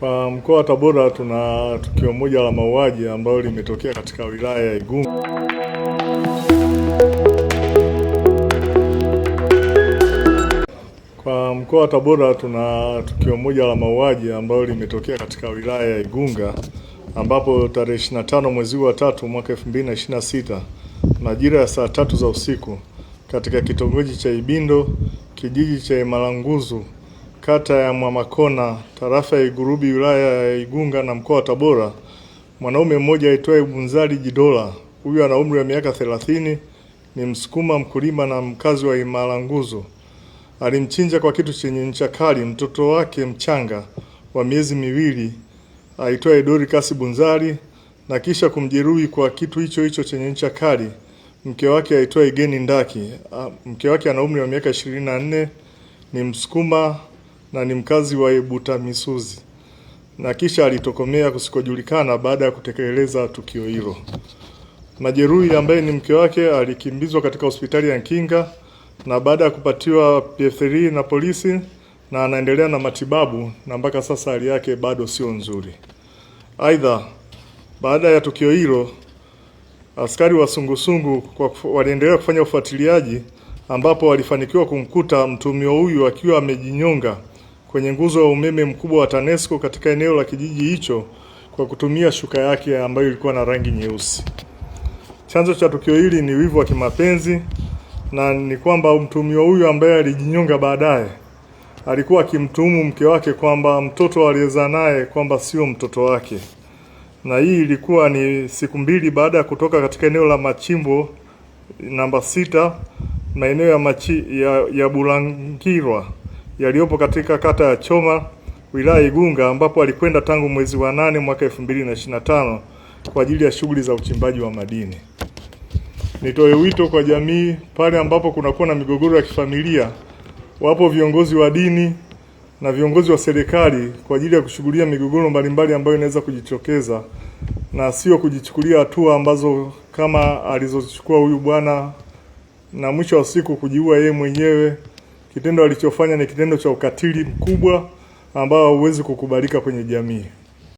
Kwa mkoa wa Tabora tuna tukio moja la mauaji ambalo limetokea katika wilaya ya Igunga. Kwa mkoa wa Tabora tuna tukio moja la mauaji ambalo limetokea katika wilaya ya Igunga, ambapo tarehe 25 mwezi wa 3 mwaka 2026 majira ya saa 3 za usiku katika kitongoji cha Ibindo, kijiji cha Imalanguzu, kata ya Mwamakona, tarafa ya Igurubi, wilaya ya Igunga na mkoa wa Tabora, mwanaume mmoja aitwaye Bunzali Jidola, huyu ana umri wa miaka 30, ni Msukuma, mkulima na mkazi wa Imalanguzu, alimchinja kwa kitu chenye ncha kali mtoto wake mchanga wa miezi miwili aitwaye Dorcas Bunzali, na kisha kumjeruhi kwa kitu hicho chenye ncha kali mke wake aitwaye Geni Ndaki. Mke wake ana umri wa miaka 24, ni Msukuma na ni mkazi wa Ebutamisuzi, na kisha alitokomea kusikojulikana baada ya kutekeleza tukio hilo. Majeruhi ambaye ni mke wake alikimbizwa katika hospitali ya Nkinga na baada ya kupatiwa PF3 na polisi, na anaendelea na matibabu na mpaka sasa hali yake bado sio nzuri. Aidha, baada ya tukio hilo askari wa sungusungu waliendelea kufanya ufuatiliaji, ambapo walifanikiwa kumkuta mtumio huyu akiwa amejinyonga kwenye nguzo ya umeme mkubwa wa TANESCO katika eneo la kijiji hicho kwa kutumia shuka yake ambayo ilikuwa na rangi nyeusi. Chanzo cha tukio hili ni wivu wa kimapenzi, na ni kwamba mtumio huyu ambaye alijinyonga baadaye alikuwa akimtuhumu mke wake kwamba mtoto aliyezaa naye kwamba sio mtoto wake. Na hii ilikuwa ni siku mbili baada ya kutoka katika eneo la machimbo namba 6 maeneo ya Bulangirwa yaliyopo katika kata ya Choma, wilaya Igunga, ambapo alikwenda tangu mwezi wa 8 mwaka 2025 kwa ajili ya shughuli za uchimbaji wa madini. Nitoe wito kwa jamii, pale ambapo kunakuwa na migogoro ya kifamilia, wapo viongozi wa dini na viongozi wa serikali kwa ajili ya kushughulikia migogoro mbalimbali ambayo inaweza kujitokeza, na sio kujichukulia hatua ambazo kama alizochukua huyu bwana na mwisho wa siku kujiua yeye mwenyewe. Kitendo alichofanya ni kitendo cha ukatili mkubwa ambao hauwezi kukubalika kwenye jamii.